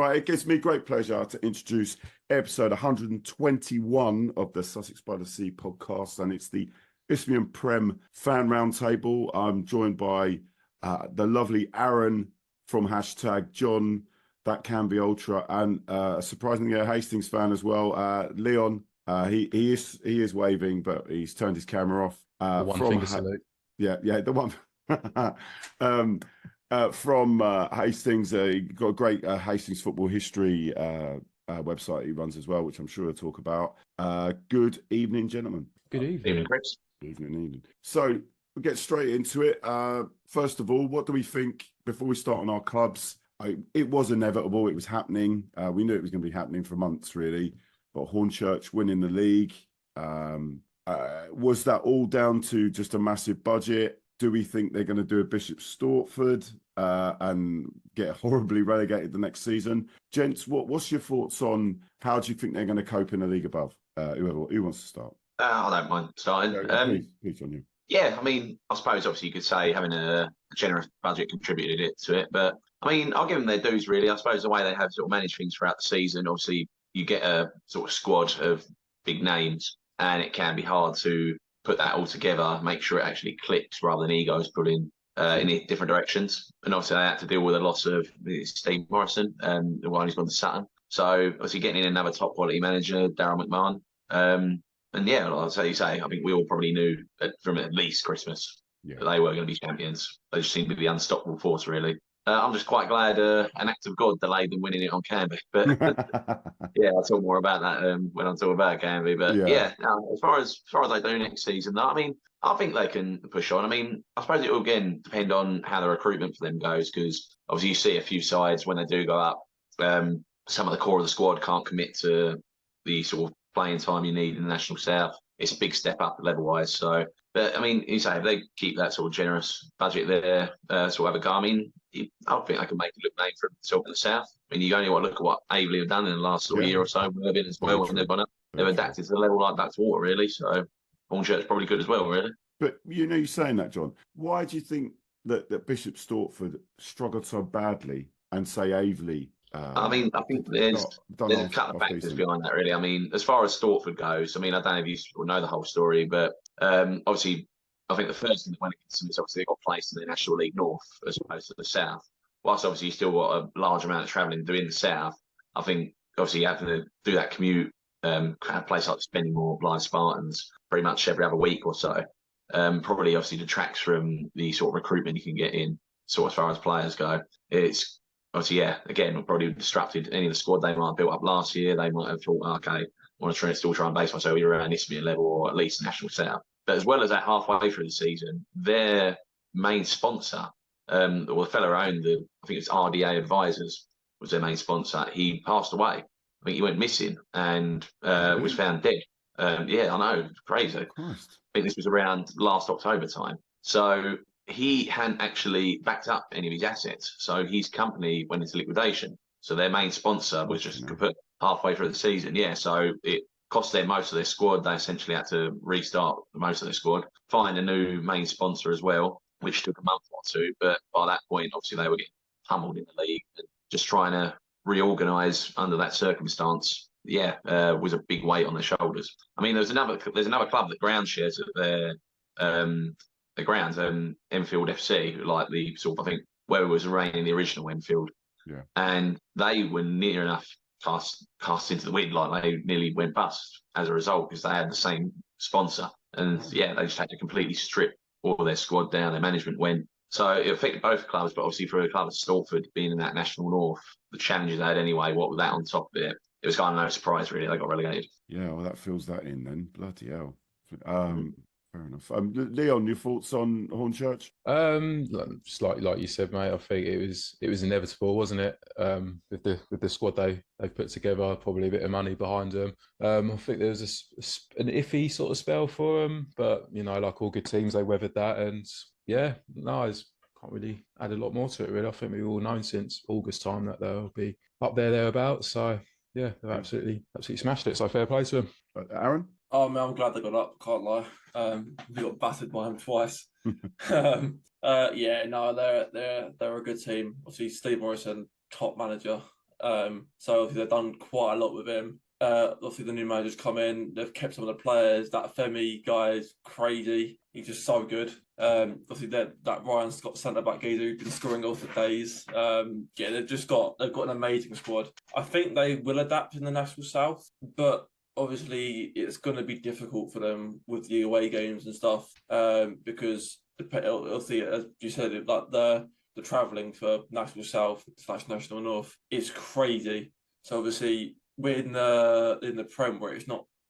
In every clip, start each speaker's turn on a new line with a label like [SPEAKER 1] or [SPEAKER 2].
[SPEAKER 1] Right, it gives me great pleasure to introduce episode 121 of the Sussex by the Sea podcast, and it's the ISTHMIAN Prem fan roundtable. I'm joined by the lovely Aaron from hashtag John, that Canvey Ultra, and surprisingly a Hastings fan as well, Leon. He is waving, but he's turned his camera off.
[SPEAKER 2] The one finger salute.
[SPEAKER 1] Yeah, the one. From Hastings, got a great Hastings football history website he runs as well, which I'm sure we'll talk about. Good evening, gentlemen.
[SPEAKER 2] Good evening,
[SPEAKER 3] Chris.
[SPEAKER 1] Evening. So we'll get straight into it. First of all, what do we think before we start on our clubs? It was inevitable. It was happening. We knew it was going to be happening for months, really. But HORNCHURCH winning the league. Was that all down to just a massive budget? Do we think they're going to do a Bishop Stortford and get horribly relegated the next season? Gents, what's your thoughts on how do you think they're going to cope in the league above? Who wants to start?
[SPEAKER 3] I don't mind starting.
[SPEAKER 1] Please on you.
[SPEAKER 3] Yeah, I mean, I suppose obviously you could say having a generous budget contributed to it, but I mean, I'll give them their dues really. I suppose the way they have sort of managed things throughout the season, obviously you get a sort of squad of big names, and it can be hard to put that all together, make sure it actually clicks rather than egos pulling in different directions. And obviously they had to deal with the loss of Steve Morrison, the one who's gone to Sutton. So obviously getting in another top quality manager, Darryl McMahon. And yeah, like I say, I think we all probably knew from at least Christmas that they were going to be champions. They just seemed to be the unstoppable force, really. I'm just quite glad an act of God delayed them winning it on Canvey. But yeah, I'll talk more about that when I'm talking about Canvey. But yeah, as far as they do next season, I mean, I think they can push on. I mean, I suppose it will again depend on how the recruitment for them goes, because obviously you see a few sides when they do go up. Some of the core of the squad can't commit to the sort of playing time you need in the National South. It's a big step up level-wise. So, but I mean, you say if they keep that sort of generous budget there, sort of have a go. I mean, I think I can make a good name for themselves in the South. I mean, you only want to look at what Aveley have done in the last sort of year or so, Worthing as well, when they've gone up. They've adapted to the level like that's water, really. So, HORNCHURCH probably good as well, really.
[SPEAKER 1] But you're saying that, John. Why do you think that Bishop Stortford struggled so badly, and say Aveley?
[SPEAKER 3] I mean, I think there's a couple of factors behind that, really. I mean, as far as Stortford goes, I mean, I don't know if you know the whole story, but obviously, I think the first thing that went against them is obviously they got placed in the National League North as opposed to the South. Whilst obviously you still got a large amount of travelling to do in the South, I think obviously you have to do that commute, kind of place like Spennymoor, Blythe Spartans, pretty much every other week or so. Probably obviously detracts from the sort of recruitment you can get in, sort of as far as players go. It's obviously, yeah, again, probably disrupted any of the squad they might have built up last year. They might have thought, okay, I want to still try and base myself either around ISTHMIAN level or at least National South. But as well as that, halfway through the season, their main sponsor, or the fellow who owned I think it's RDA Advisors, was their main sponsor. He passed away. I think he went missing and was found dead. Yeah, I know, crazy.
[SPEAKER 1] Christ.
[SPEAKER 3] I think this was around last October time. So he hadn't actually backed up any of his assets. So his company went into liquidation. So their main sponsor was just kaput halfway through the season. Yeah, so it cost them most of their squad. They essentially had to restart most of their squad, find a new main sponsor as well, which took a month or two. But by that point, obviously, they were getting pummeled in the league and just trying to reorganise under that circumstance. Yeah, was a big weight on their shoulders. I mean, there's another club that ground shares at their grounds, Enfield FC, like the sort of, I think, where it was reigning the original Enfield. Yeah. And they were near enough cast into the wind, like they nearly went bust as a result because they had the same sponsor. And yeah, they just had to completely strip all their squad down. Their management went. So it affected both clubs, but obviously for a club of Stortford being in that National North, the challenges they had anyway, what with that on top of it, it was kind of no surprise really. They got relegated.
[SPEAKER 1] Yeah, well, that fills that in then. Bloody hell. Fair enough. Leon, your thoughts on HORNCHURCH?
[SPEAKER 2] Slightly like you said, mate. I think it was inevitable, wasn't it? With the squad they've put together, probably a bit of money behind them. I think there was an iffy sort of spell for them, but like all good teams, they weathered that. And yeah, no, I can't really add a lot more to it. Really, I think we've all known since August time that they'll be up thereabouts. So yeah, they've absolutely smashed it. So fair play to them.
[SPEAKER 1] Aaron?
[SPEAKER 4] Oh man, I'm glad they got up. Can't lie. We got battered by them twice. Yeah, no, they're a good team. Obviously, Steve Morrison, top manager. So obviously they've done quite a lot with him. Obviously the new manager's come in. They've kept some of the players. That Femi guy is crazy. He's just so good. Obviously that Ryan Scott centre back geezer who's been scoring all for days. Yeah, they've got an amazing squad. I think they will adapt in the National South, but obviously it's going to be difficult for them with the away games and stuff, because obviously, as you said, like the travelling for National South / National North is crazy. So obviously we're in the Prem where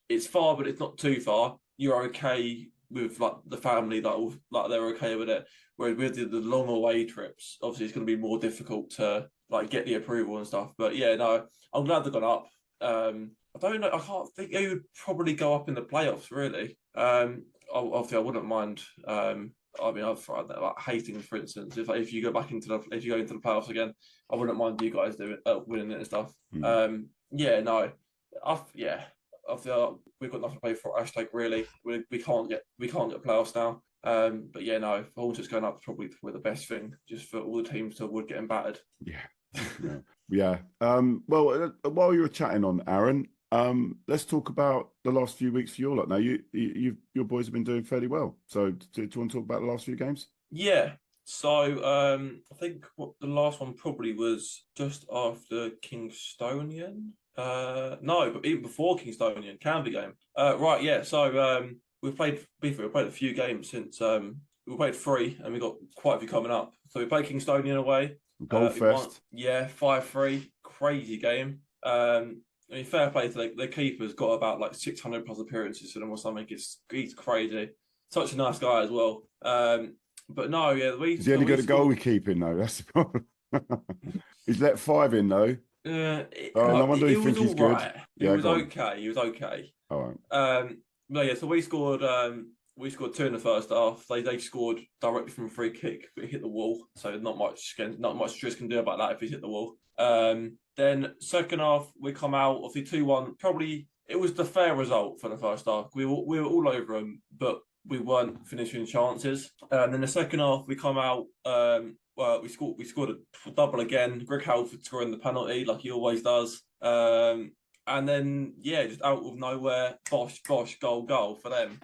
[SPEAKER 4] it's far, but it's not too far. You're okay with like the family that they're okay with it. Whereas with the long away trips, obviously it's going to be more difficult to like get the approval and stuff. But yeah, no, I'm glad they've gone up. I don't know. I can't think they would probably go up in the playoffs. Really. Obviously, I wouldn't mind. I mean, I've tried that, like Hastings, for instance. If you go into the playoffs again, I wouldn't mind you guys winning it and stuff. Yeah, no, I feel we've got nothing to play for. Hashtag really, we can't get playoffs now. But yeah, no, HORNCHURCH going up is probably the best thing, just for all the teams to avoid getting battered.
[SPEAKER 1] Yeah. Well, while you were chatting on Aaron, let's talk about the last few weeks for your lot. Now, your boys have been doing fairly well. So, do you want to talk about the last few games?
[SPEAKER 4] Yeah. So, I think the last one probably was just after Kingstonian. No, but even before Kingstonian, Canvey game. Right, yeah. So, we've played a few games since. We played 3, and we got quite a few coming up. So we played Kingstonian away.
[SPEAKER 1] Goldfest.
[SPEAKER 4] 5-3. Crazy game. I mean, fair play to the keeper's got about like 600 plus appearances for them or something. He's crazy. Such a nice guy as well. But no, yeah,
[SPEAKER 1] Is he only got a goal with keeping though? That's the problem. He's let 5 in though. No wonder you think he's good.
[SPEAKER 4] Right. He was okay.
[SPEAKER 1] All right.
[SPEAKER 4] No, yeah. So we scored 2 in the first half. They scored directly from a free kick, but it hit the wall. So not much Striss can do about that if he's hit the wall. Then second half we come out of the 2-1. Probably it was the fair result for the first half. We were all over them, but we weren't finishing chances. Then the second half we come out. We scored a double again. Greg Halford scoring the penalty like he always does. And then yeah, just out of nowhere, bosh, goal for them.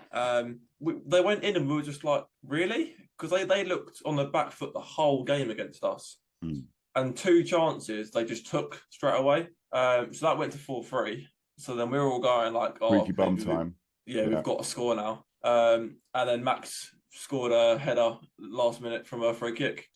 [SPEAKER 4] They went in and we were just like, really? Because they looked on the back foot the whole game against us. And 2 chances they just took straight away. So that went to 4-3. So then we were all going like, oh,
[SPEAKER 1] Freaky bum time.
[SPEAKER 4] We've got a score now. And then Max scored a header last minute from a free kick,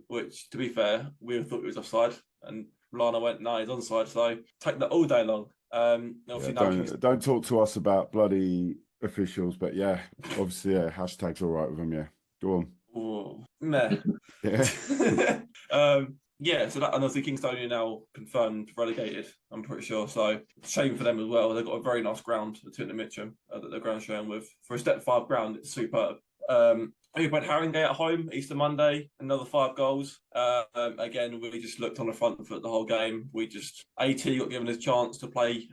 [SPEAKER 4] which, to be fair, we thought it was offside. And Lana went, no, he's onside. So take that all day long.
[SPEAKER 1] Don't talk to us about bloody officials, but yeah, obviously, yeah, hashtag's all right with them. Yeah, go on.
[SPEAKER 4] Ooh, meh.
[SPEAKER 1] Yeah.
[SPEAKER 4] So that, and obviously Kingstonian now confirmed relegated, I'm pretty sure. So shame for them as well. They've got a very nice ground, the Tooting Mitcham, that they're ground sharing with. For a Step 5 ground, it's superb. We played Haringey at home Easter Monday, another 5 goals. Again, we just looked on the front foot the whole game. AT got given his chance to play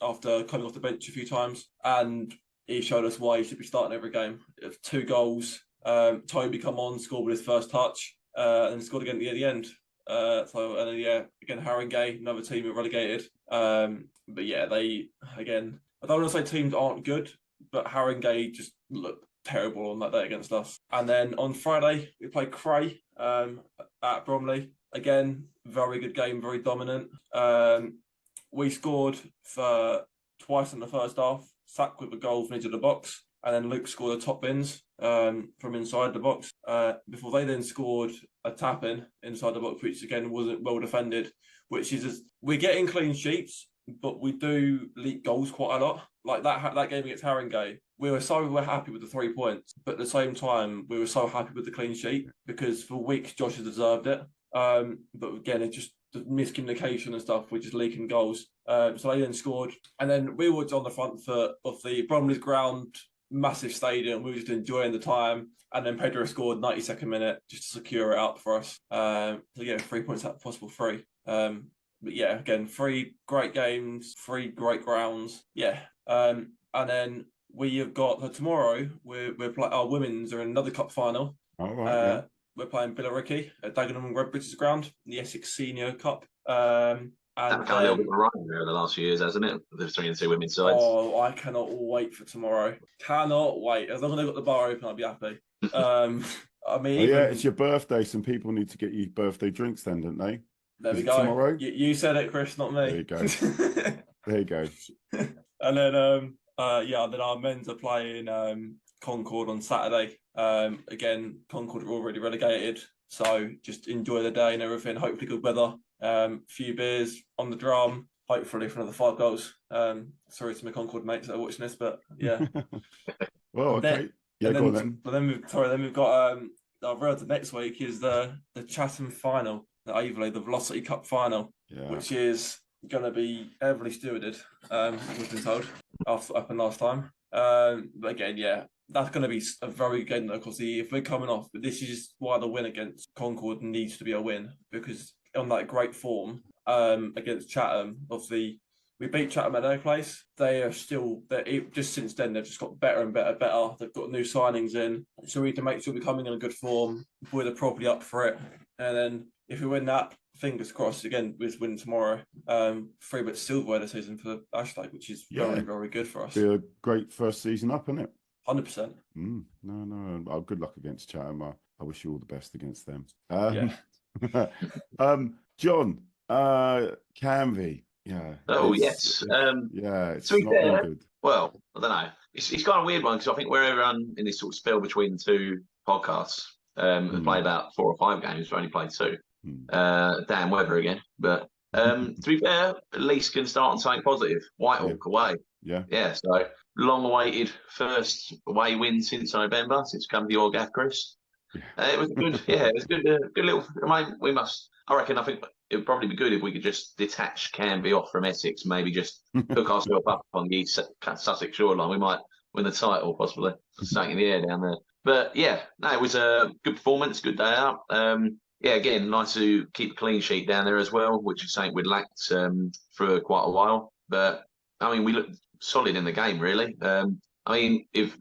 [SPEAKER 4] after coming off the bench a few times, and he showed us why he should be starting every game. 2 goals. Toby come on, scored with his first touch, and scored again at the end. Again, Haringey, another team who relegated. But yeah, I don't want to say teams aren't good, but Haringey just looked terrible on that day against us. And then on Friday, we played Cray at Bromley. Again, very good game, very dominant. We scored for twice in the first half, Sack with a goal from into the box, and then Luke scored a top bins from inside the box. Before they then scored a tap-in inside the box, which again wasn't well defended, which is we're getting clean sheets, but we do leak goals quite a lot. Like that game against Haringey, we were happy with the 3 points, but at the same time, we were so happy with the clean sheet because for weeks Josh has deserved it. But again, it's just the miscommunication and stuff. We're just leaking goals. So they then scored, and then we were on the front foot of the Bromley's ground, massive stadium. We were just enjoying the time, and then Pedro scored 92nd minute just to secure it up for us. So yeah, 3 points out of possible 3. But yeah, again, 3 great games, 3 great grounds. Yeah. And then we have got tomorrow. We're playing our women's are in another cup final.
[SPEAKER 1] All right.
[SPEAKER 4] We're playing Billericay at Dagenham and Redbridge's ground, the Essex Senior Cup.
[SPEAKER 3] That
[SPEAKER 4] And
[SPEAKER 3] become a little bit
[SPEAKER 4] then,
[SPEAKER 3] of a rivalry over the last few years, hasn't it? The 3 and 2 women's sides.
[SPEAKER 4] oh, I cannot wait for tomorrow. Cannot wait. As long as they've got the bar open, I'll be happy. I mean,
[SPEAKER 1] Oh,
[SPEAKER 4] even,
[SPEAKER 1] yeah, it's your birthday. Some people need to get you birthday drinks then, don't they?
[SPEAKER 4] there
[SPEAKER 1] Is
[SPEAKER 4] we
[SPEAKER 1] it
[SPEAKER 4] go.
[SPEAKER 1] tomorrow?
[SPEAKER 4] You said it, Chris, not me.
[SPEAKER 1] There you go. There you go.
[SPEAKER 4] And then, then our men's are playing Concord on Saturday. Again, Concord are already relegated, so just enjoy the day and everything. Hopefully, good weather. Few beers on the drum. Hopefully, for another 5 goals. Sorry to my Concord mates that are watching this, but yeah.
[SPEAKER 1] Well,
[SPEAKER 4] And
[SPEAKER 1] okay. Yeah, go on then.
[SPEAKER 4] But then we've got our road to next week is the Chatham final, the Averley, the Velocity Cup final,
[SPEAKER 1] Yeah.
[SPEAKER 4] which is going to be heavily stewarded. We've been told after up and last time. But again, yeah, that's going to be a very good game. Of course, if we're coming off, but this is why the win against Concord needs to be a win, because on that great form against Chatham, obviously. We beat Chatham at their place. They are still, just since then, they've just got better and better. They've got new signings in. So we need to make sure we're coming in a good form. We're properly up for it. And then if we win that, fingers crossed, again, we're winning tomorrow. 3-bit silverware this season for Ashley, which is very, very good for us.
[SPEAKER 1] Be a great first season up, isn't it?
[SPEAKER 4] 100%.
[SPEAKER 1] No. Oh, good luck against Chatham. I wish you all the best against them. John, Canvey. Yeah.
[SPEAKER 3] Oh, yes.
[SPEAKER 1] It's
[SPEAKER 3] to be
[SPEAKER 1] not
[SPEAKER 3] fair,
[SPEAKER 1] been good.
[SPEAKER 3] well, I don't know. It's kind of a weird one because I think we're everyone in this sort of spell between 2 podcasts. Have played about 4 or 5 games. We've only played 2. Damn weather again. But to be fair, at least can start on something positive. Whitehawk away. Yeah. So long-awaited first away win since November, since come to your gaff, Chris. It was good. Yeah, it was good. Good little. I mean, I reckon. I think it would probably be good if we could just detach Canvey off from Essex, maybe just hook ourselves up on the Sussex shoreline. We might win the title, possibly. Something in the air down there. But yeah, no, it was a good performance, good day out. Yeah, again, nice to keep a clean sheet down there as well, which is something we'd lacked for quite a while. But I mean, we looked solid in the game, really. I mean, if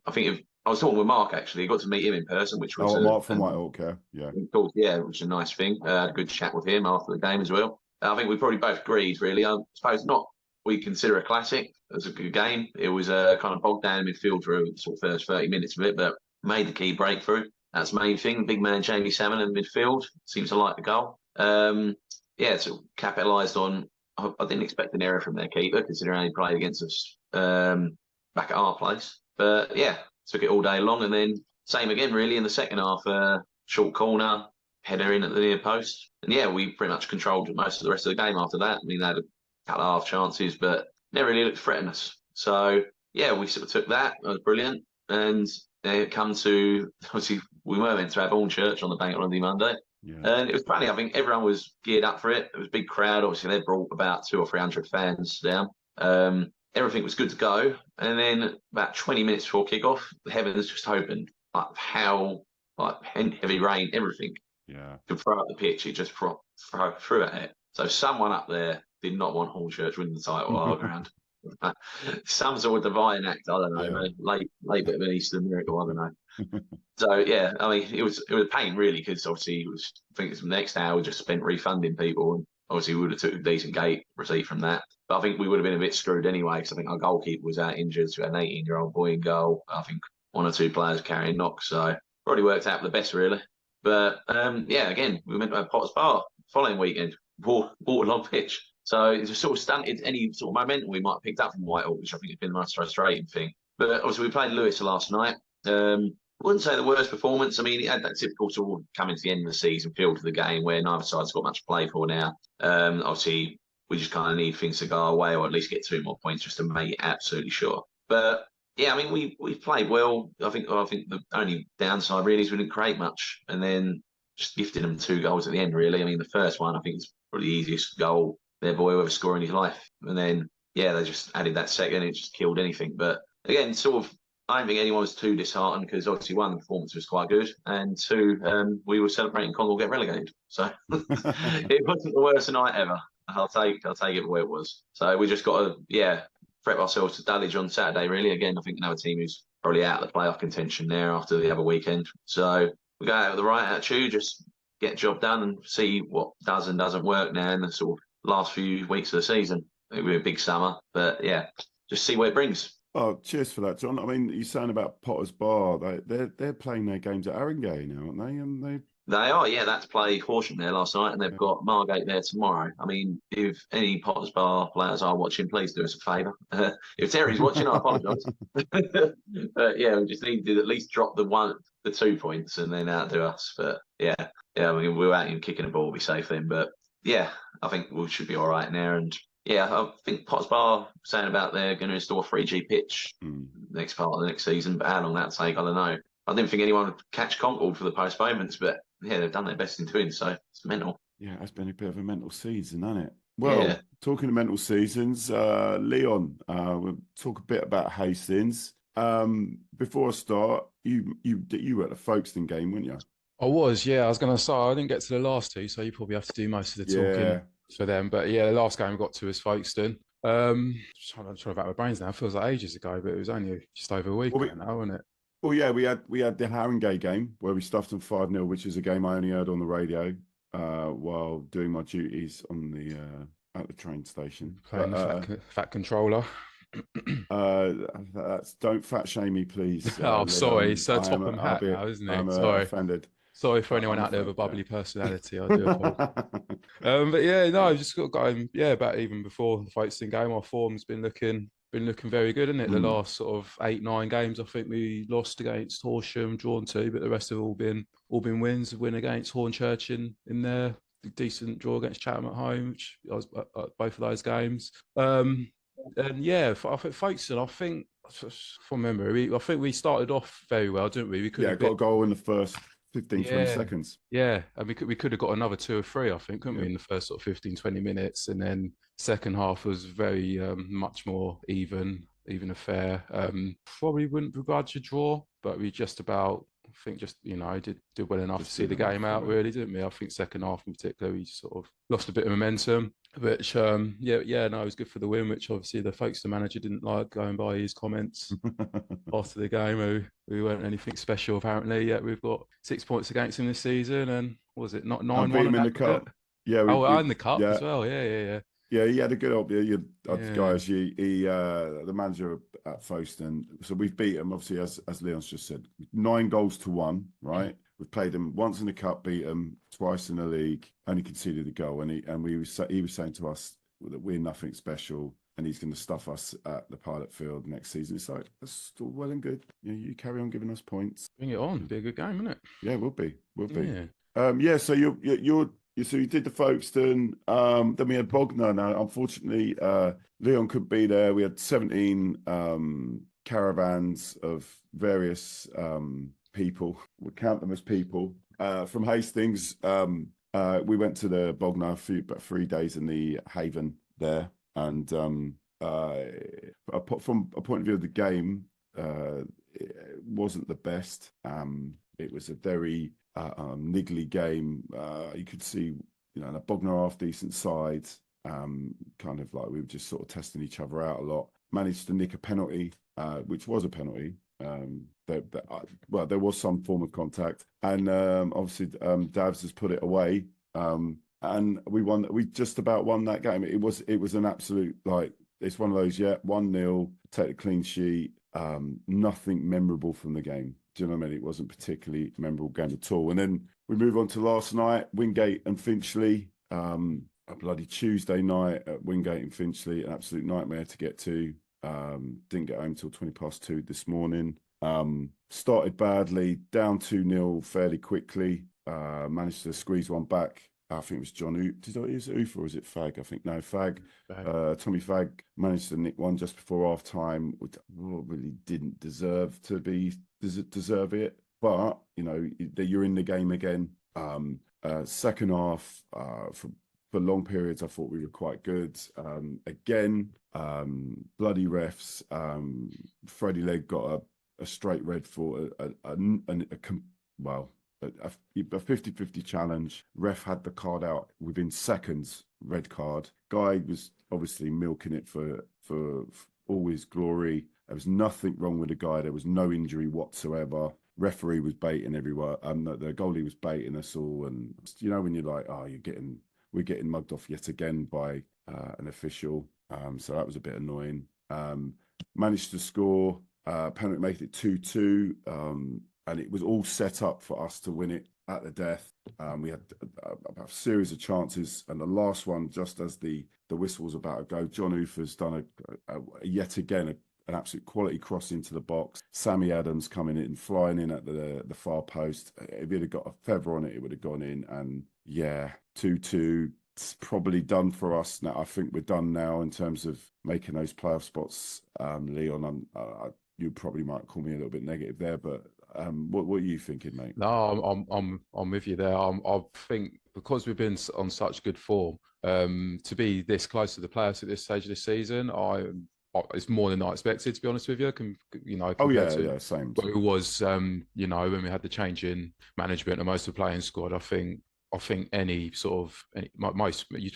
[SPEAKER 3] I was talking with Mark, actually. I got to meet him in person, which was...
[SPEAKER 1] Mark from Whitehawk, yeah.
[SPEAKER 3] Yeah, which is a nice thing. Had a good chat with him after the game as well. I think we probably both agreed, really. I suppose not we consider a classic. It was a good game. It was kind of bogged down in midfield for sort of first 30 minutes of it, but made the key breakthrough. That's the main thing. Big man Jamie Salmon in midfield. Seems to like the goal. So capitalised on... I didn't expect an error from their keeper, considering he played against us back at our place. But yeah... Took it all day long, and then same again, really, in the second half. Short corner, header in at the near post. And yeah, we pretty much controlled most of the rest of the game after that. I mean, they had a couple of half chances, but never really looked to threaten us. So yeah, we sort of took that. That was brilliant. And it come to, obviously, we were meant to have HORNCHURCH on the bank on Monday. Yeah. And it was funny. I think everyone was geared up for it. It was a big crowd. Obviously, they brought about 200 or 300 fans down. Everything was good to go. And then about 20 minutes before kickoff, the heavens just opened. Heavy rain, everything.
[SPEAKER 1] Yeah.
[SPEAKER 3] To throw up the pitch, it just threw at it. So someone up there did not want HORNCHURCH winning the title all around. Some sort of divine act, I don't know, man. Late bit of an Eastern miracle, I don't know. So yeah, I mean, it was a pain really, because obviously I think it's the next hour we just spent refunding people, and obviously we would have took a decent gate receipt from that. But I think we would have been a bit screwed anyway, because I think our goalkeeper was out injured, so we had an 18-year-old boy in goal. I think 1 or 2 players carrying knocks, so probably worked out for the best really. But again, we were meant to have Potter's Bar following weekend, waterlogged pitch. So it just sort of stunted any sort of momentum we might have picked up from Whitehall, which I think has been the most frustrating thing. But obviously we played Lewis last night. I wouldn't say the worst performance. I mean, it had that typical sort of coming to the end of the season feel to the game where neither side's got much to play for now. Obviously, we just kind of need things to go our way, or at least get 2 more points just to make it absolutely sure. But yeah, I mean, we played well. I think the only downside really is we didn't create much, and then just gifted them 2 goals at the end. Really, I mean, the first one I think is probably the easiest goal their boy will ever score in his life, and then yeah, they just added that second. It just killed anything. But again, sort of, I don't think anyone was too disheartened, because obviously 1, the performance was quite good, and 2, we were celebrating Congo get relegated. So it wasn't the worst night ever. I'll take it the way it was. So we just got to prep ourselves to Dulwich on Saturday. Really, again, I think another team who's probably out of the playoff contention there after the other weekend. So we go out with the right attitude, just get the job done and see what does and doesn't work now in the sort of last few weeks of the season. It'll be a big summer, but yeah, just see what it brings.
[SPEAKER 1] Oh, cheers for that, John. I mean, you're saying about Potter's Bar. They're playing their games at Haringey now, aren't they? And
[SPEAKER 3] They are, yeah. That's play Horsham there last night, and they've got Margate there tomorrow. I mean, if any Potters Bar players are watching, please do us a favour. If Terry's watching, I apologise. But yeah, we just need to at least drop the 2 points, and then outdo us. But yeah, I mean, we're out and kicking the ball, we'll be safe then. But yeah, I think we should be all right in there. And yeah, I think Potters Bar saying about they're going to install a 3G pitch next part of the next season, but how long that'll take, I don't know. I didn't think anyone would catch Concord for the postponements, but yeah, they've done their best in doing so. It's mental.
[SPEAKER 1] Yeah, it's been a bit of a mental season, hasn't it? Well, talking of mental seasons, Leon, we'll talk a bit about Hastings. Before I start, you were at the Folkestone game, weren't you?
[SPEAKER 2] I was, yeah. I was going to say, I didn't get to the last two, so you probably have to do most of the talking for them. But yeah, the last game we got to was Folkestone. I'm trying to back my brains now. It feels like ages ago, but it was only just over a week ago now, wasn't it?
[SPEAKER 1] Well, yeah, we had the Haringey game where we stuffed them 5-0, which is a game I only heard on the radio while doing my duties on the at the train station.
[SPEAKER 2] Playing the fat controller.
[SPEAKER 1] Don't fat shame me, please.
[SPEAKER 2] I'm sorry. It's Topham hat now, isn't it?
[SPEAKER 1] I'm
[SPEAKER 2] sorry.
[SPEAKER 1] Offended.
[SPEAKER 2] Sorry for anyone out there with a bubbly personality. I do apologize. But yeah, no, I've just got going. Yeah, about even before the Folkestone game, our form's been looking very good, isn't it? The last sort of 8-9 games, I think we lost against Horsham, drawn 2, but the rest have all been wins. A win against Hornchurch in there, a decent draw against Chatham at home, which I was at both of those games. And yeah, I think Folkestone, I think from memory, I think we started off very well, didn't we? We could
[SPEAKER 1] got a goal in the first 15, 20 seconds. Yeah, and we could have got another 2 or 3, I think, couldn't we, in the first sort of 15, 20 minutes. And then second half was very much more even affair. Probably wouldn't begrudge a draw, but we just about, I think, just, did well enough to see the game out, really, didn't we? I think second half in particular, we just sort of lost a bit of momentum. Which, no, it was good for the win, which obviously the Folkestone manager didn't like, going by his comments after the game. We weren't anything special, apparently. Yet we've got 6 points against him this season, and what was it, not 9-1? Beat him in the cup. Yeah.
[SPEAKER 2] And the cup as well. Yeah.
[SPEAKER 1] Yeah, he had a good guys. The manager at Folkestone. So we've beat him, obviously, as Leon's just said, 9-1, right? We've played them once in the cup, beat them twice in the league, only conceded a goal. And he was saying to us that we're nothing special, and he's going to stuff us at the Pilot Field next season. It's like, that's still well and good. You carry on giving us points.
[SPEAKER 2] Bring it on. Be a good game, wouldn't it?
[SPEAKER 1] Yeah, we'll be.
[SPEAKER 2] Yeah.
[SPEAKER 1] So you did the Folkestone. Then we had Bognor. Now, unfortunately, Leon couldn't be there. We had 17 caravans of various people. We count them as people from Hastings. We went to the Bognor about 3 days in the Haven there, and from a point of view of the game, it wasn't the best. It was a very niggly game. You could see, the Bognor half decent side, kind of like we were just sort of testing each other out a lot. Managed to nick a penalty, which was a penalty. There was some form of contact, and obviously Davs has put it away, and we won. We just about won that game. It was an absolute, like, it's one of those 1-0, take the clean sheet. Nothing memorable from the game. Do you know what I mean? It wasn't particularly memorable game at all. And then we move on to last night, Wingate and Finchley. A bloody Tuesday night at Wingate and Finchley, an absolute nightmare to get to. Didn't get home till 2:20 this morning. Started badly, down 2-0 fairly quickly. Managed to squeeze one back. I think it was John. Is it Oof or is it Fag? I think no, Fag. Tommy Fag managed to nick one just before half time, which really didn't deserve it. But you're in the game again. Second half, for long periods, I thought we were quite good. Again, bloody refs. Freddie Legg got a straight red for a 50-50 challenge. Ref had the card out within seconds, red card. Guy was obviously milking it for all his glory. There was nothing wrong with the guy. There was no injury whatsoever. Referee was baiting everywhere. The goalie was baiting us all. And when you're like, you're getting we're getting mugged off yet again by an official. So that was a bit annoying. Managed to score, penalty, making it 2-2. And it was all set up for us to win it at the death. We had a series of chances, and the last one, just as the whistle was about to go, John Ufer's done yet again an absolute quality cross into the box. Sammy Adams coming in, flying in at the far post. If he'd have got a feather on it, it would have gone in. And yeah, 2-2. It's probably done for us now. I think we're done now in terms of making those playoff spots. Leon, you probably might call me a little bit negative there, but what are you thinking, mate?
[SPEAKER 2] No, I'm with you there. I think because we've been on such good form, to be this close to the playoffs at this stage of the season, it's more than I expected, to be honest with you. Compared to
[SPEAKER 1] same.
[SPEAKER 2] Where it was, when we had the change in management and most of the playing squad, I think you'd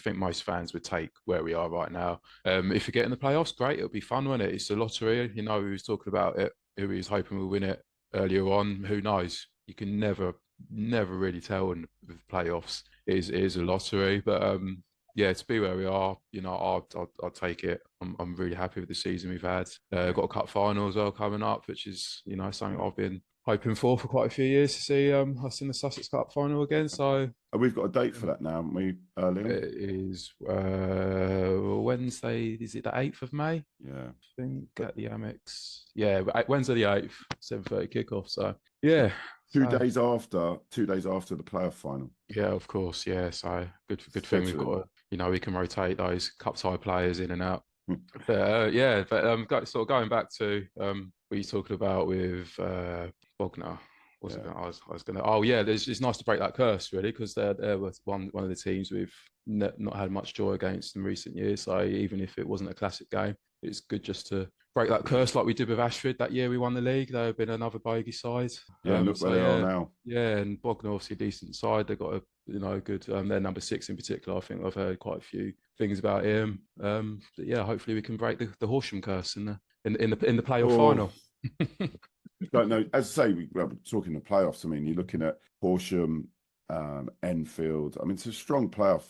[SPEAKER 2] think most fans would take where we are right now. If we get in the playoffs, great. It'll be fun, won't it? It's a lottery. We was talking about it. Who was hoping we'll win it earlier on. Who knows? You can never really tell with playoffs. It is a lottery, but yeah, to be where we are, I'll take it. I'm really happy with the season we've had. Got a cup final as well coming up, which is something I've been hoping for quite a few years to see us in the Sussex Cup final again. So
[SPEAKER 1] we've got a date for that now, haven't we, Leon?
[SPEAKER 2] It is Wednesday. Is it the 8th of May?
[SPEAKER 1] Yeah,
[SPEAKER 2] I think at the Amex. Yeah, Wednesday the 8th, 7:30 kickoff. So yeah.
[SPEAKER 1] 2 days after the playoff final.
[SPEAKER 2] Yeah, of course. Yeah, so good thing we've got. We can rotate those cup tie players in and out. But going back to what you're talking about with Bogner. It's nice to break that curse, really, because they're one of the teams we've not had much joy against in recent years. So even if it wasn't a classic game, it's good just to break that curse like we did with Ashford that year we won the league. They've been another bogey side.
[SPEAKER 1] Yeah, look where they are now.
[SPEAKER 2] Yeah, and Bogner obviously a decent side. They've got a good. They're number 6 in particular. I think I've heard quite a few things about him. But yeah, hopefully we can break the Horsham curse in the playoff final.
[SPEAKER 1] Don't know. As I say, we're talking the playoffs. I mean, you're looking at Horsham, Enfield. I mean, it's a strong playoff.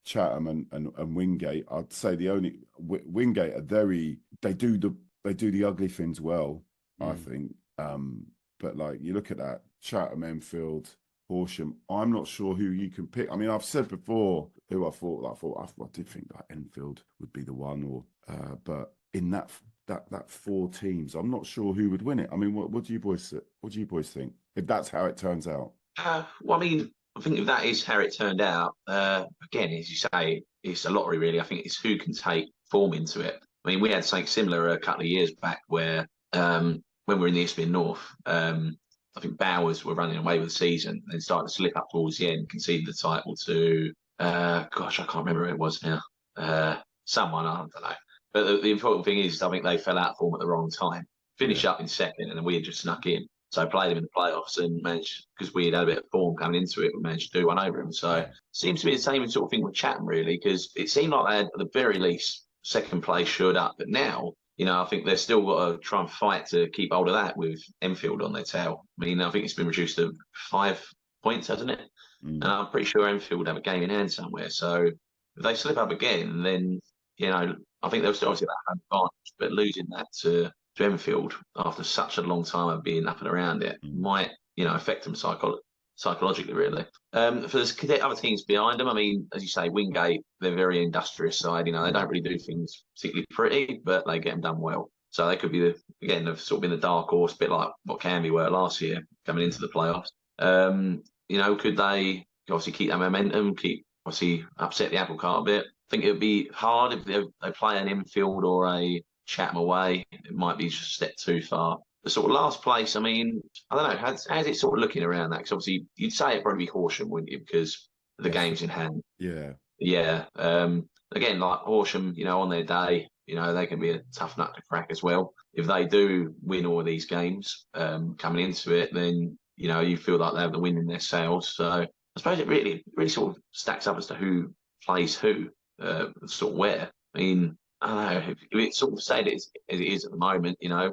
[SPEAKER 1] Chatham and Wingate. I'd say the only Wingate are they do the ugly things well. I think. But like you look at that Chatham, Enfield, Horsham. I'm not sure who you can pick. I mean, I've said before who I did think that Enfield would be the one, but in that 4 teams, I'm not sure who would win it. I mean, what do you boys think if that's how it turns out?
[SPEAKER 3] Well, I mean, I think if that is how it turned out, again, as you say, it's a lottery, really. I think it's who can take form into it. I mean, we had something similar a couple of years back where when we were in the Isthmian North, I think Bowers were running away with the season and started to slip up towards the end, conceded the title to, I can't remember who it was now. Someone, I don't know. But the important thing is, I think they fell out of form at the wrong time. Finished up in second, and then we had just snuck in. So played them in the playoffs and managed, because we had a bit of form coming into it, we managed to do one over them. So it seems to be the same sort of thing with Chatham, really, because it seemed like they had, at the very least, second place shored up. But now, I think they've still got to try and fight to keep hold of that with Enfield on their tail. I mean, I think it's been reduced to 5 points, hasn't it? And I'm pretty sure Enfield have a game in hand somewhere. So if they slip up again, then, I think they'll still obviously have an advantage, but losing that to Enfield after such a long time of being up and around it might, affect them psychologically, really. For the other teams behind them, I mean, as you say, Wingate, they're a very industrious side. They don't really do things particularly pretty, but they get them done well. So they could be, they've sort of been the dark horse, a bit like what Canvey were last year coming into the playoffs. Could they obviously keep that momentum, upset the apple cart a bit? I think it would be hard if they play an Enfield or a Chatham away. It might be just a step too far. The sort of last place, I mean, I don't know, how's it sort of looking around that? Because obviously you'd say it'd probably be Horsham, wouldn't you? Because the game's in hand.
[SPEAKER 1] Yeah.
[SPEAKER 3] Yeah. Again, like Horsham, on their day, they can be a tough nut to crack as well. If they do win all of these games coming into it, then, you feel like they have the wind in their sails. So I suppose it really sort of stacks up as to who plays who. Sort of where. I mean, I don't know, if it's sort of stayed as it is at the moment, I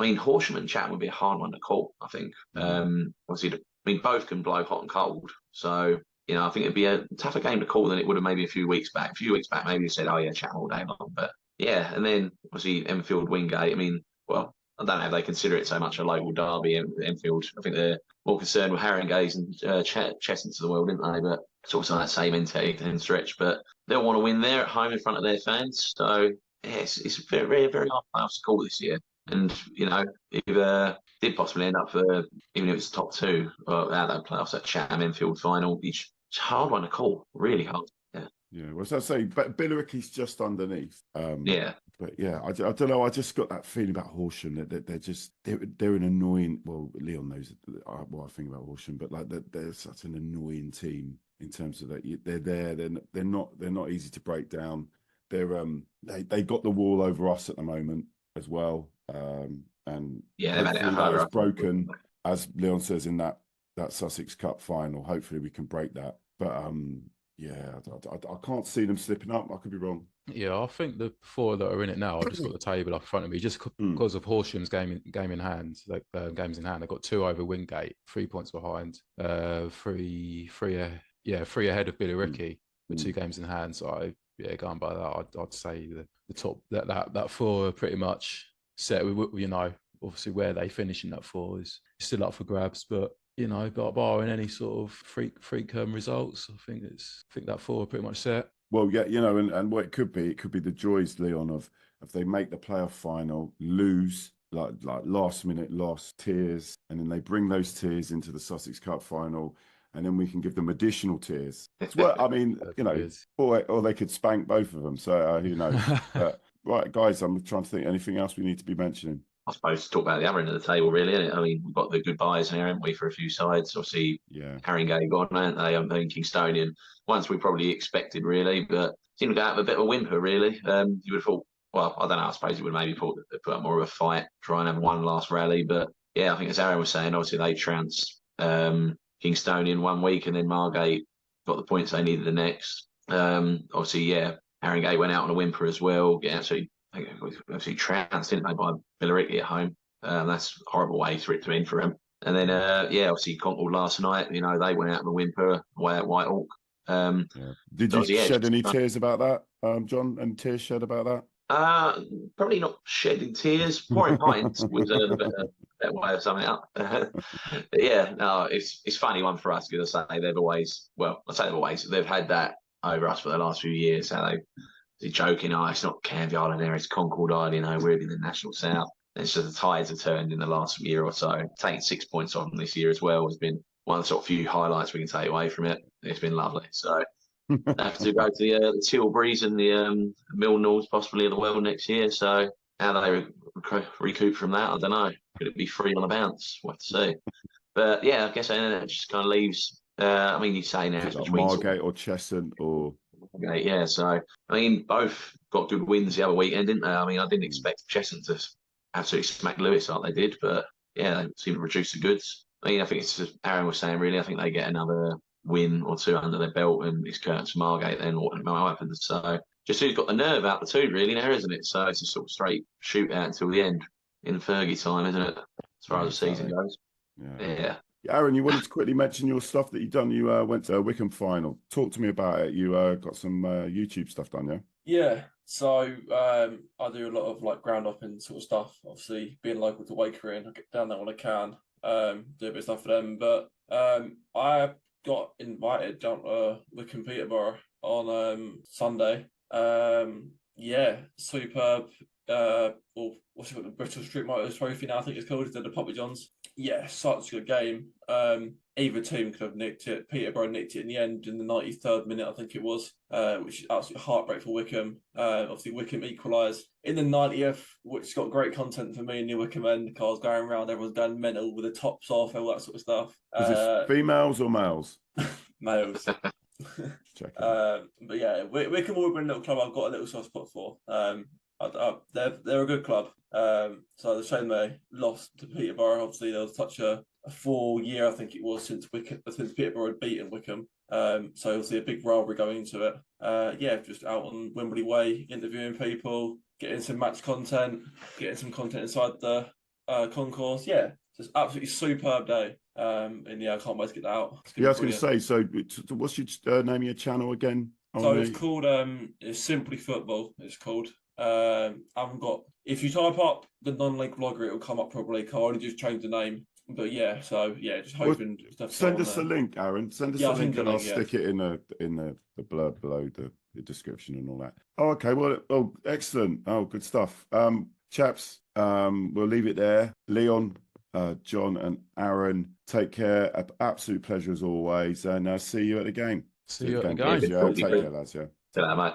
[SPEAKER 3] mean, Horsham and Chatham would be a hard one to call, I think. Obviously, both can blow hot and cold. So I think it'd be a tougher game to call than it would have maybe a few weeks back. A few weeks back, maybe you said, "Oh yeah, Chatham all day long," but yeah, and then obviously Enfield Wingate. I mean, well, I don't know if they consider it so much a local derby. Enfield, I think they're more concerned with Haringays and Chessons of the world, didn't they? But it's also that same entity and stretch. But they'll want to win there at home in front of their fans. So yeah, it's very, very, very hard playoffs to call this year. And if did possibly end up for even if it's top two or out of that playoffs, that Chatham Enfield final, it's a hard one to call. Really hard. Yeah.
[SPEAKER 1] Yeah, well, as I say, but Billericay's just underneath.
[SPEAKER 3] Yeah.
[SPEAKER 1] But yeah, I don't know. I just got that feeling about Horsham that they're an annoying. Well, Leon knows what I think about Horsham, but like they're such an annoying team in terms of that they're there. They're not easy to break down. They got the wall over us at the moment as well. And
[SPEAKER 3] yeah,
[SPEAKER 1] that is broken, as Leon says in that Sussex Cup final. Hopefully, we can break that. But yeah, I can't see them slipping up. I could be wrong.
[SPEAKER 2] Yeah, I think the four that are in it now, I've just got the table up in front of me, just because of Horsham's game in hand, like games in hand. They've got 2 over Wingate, 3 points behind, three ahead of Billericay with 2 games in hand. So going by that, I'd say the top that 4 are pretty much set. Obviously where they finish in that 4 is still up for grabs, but barring any sort of freak results, I think that 4 are pretty much set.
[SPEAKER 1] Well, yeah, and what it could be the joys, Leon, of if they make the playoff final, lose like last minute loss, tears, and then they bring those tears into the Sussex Cup final, and then we can give them additional tears. Well, I mean, or they could spank both of them. So who knows? Right, guys, I'm trying to think. Anything else we need to be mentioning?
[SPEAKER 3] I suppose to talk about the other end of the table, really, isn't it? I mean, we've got the goodbyes here, haven't we, for a few sides? Obviously, Haringey gone, haven't they? I'm thinking Kingstonian. Once we probably expected, really, but seemed to go out with a bit of a whimper, really. You would have thought, well, I don't know, I suppose you would have maybe thought that they'd put up more of a fight, try and have one last rally. But yeah, I think as Aaron was saying, obviously they trounced Kingstonian one week and then Margate got the points they needed the next. Obviously, Haringey went out on a whimper as well, getting absolutely trounced, didn't they, by Billericay at home. That's a horrible way for it to end for them. And then, obviously Concord last night, they went out on a whimper away at Whitehawk.
[SPEAKER 1] Did you shed any tears about that, John? Any tears shed about that?
[SPEAKER 3] Probably not shedding tears. Pouring pints was a better way of summing it up. But yeah, no, it's funny one for us because I say they've had that over us for the last few years. How they're joking, it's not Canvey Island there, it's Concord Island, we're in the National South. And it's just the tides have turned in the last year or so. Taking 6 points off them this year as well has been one of the sort of few highlights we can take away from it. It's been lovely. So I have to go to the Tilburys and the Milnalls possibly of the world next year. So how they recoup from that, I don't know. Could it be free on a bounce? We'll have to see. But yeah, I guess it just kind of leaves. You say now it's between
[SPEAKER 1] Margate or Cheshunt or.
[SPEAKER 3] Yeah, so both got good wins the other weekend, didn't they? I didn't expect Cheshunt to absolutely smack Lewis like they did, but yeah, they seem to reduce the goods. I think it's just Aaron was saying, really. I think they get another win or 2 under their belt, and it's Curtis Margate then what might happen. So just who's got the nerve out the 2, really, now, isn't it? So it's a sort of straight shootout until the end in Fergie time, isn't it? As far as the season goes. Yeah.
[SPEAKER 1] Aaron, you wanted to quickly mention your stuff that you've done. You went to a Wycombe final. Talk to me about it. You got some YouTube stuff done, yeah?
[SPEAKER 4] Yeah. So I do a lot of ground hopping sort of stuff. Obviously, being local to Wakering, I get down there when I can. Do a bit of stuff for them. But I got invited down to Wycombe Peterborough on Sunday. Superb. What's it called? The British Street Motors Trophy now, I think it's called. It's at the Poppy Johns. Yeah, such a good game. Either team could have nicked it. Peterborough nicked it in the end in the 93rd minute, I think it was, which is absolutely heartbreak for Wycombe. Obviously, Wycombe equalised in the 90th, which got great content for me and the Wycombe end. The cars going around, everyone's going mental with the tops off, all that sort of stuff.
[SPEAKER 1] Was it females or males?
[SPEAKER 4] Males. But yeah, Wycombe will be a little club I've got a little soft spot for. They're a good club. So the shame they lost to Peterborough. Obviously, there was such a full year, I think it was, since Peterborough had beaten Wycombe. So obviously a big rivalry going into it. Just out on Wembley Way, interviewing people, getting some match content, getting some content inside the concourse. Yeah, It's absolutely superb day. And yeah, I can't wait to get that out.
[SPEAKER 1] Yeah, I was going to say, so what's your name of your channel again?
[SPEAKER 4] So it's called it's Simply Football. It's called. I haven't got. If you type up the non-league vlogger, it'll come up probably. I only just changed the name. But yeah, so yeah, just hoping.
[SPEAKER 1] Send us a link, Aaron. Send us a link, and I'll stick it in the blurb below the description and all that. Oh, okay. Well, excellent. Oh, good stuff. Chaps, we'll leave it there. Leon, John, and Aaron, take care. Absolute pleasure as always, and see you at the game.
[SPEAKER 2] See you at the game.
[SPEAKER 1] Yeah, take care, lads. Yeah.
[SPEAKER 3] See you later, mate.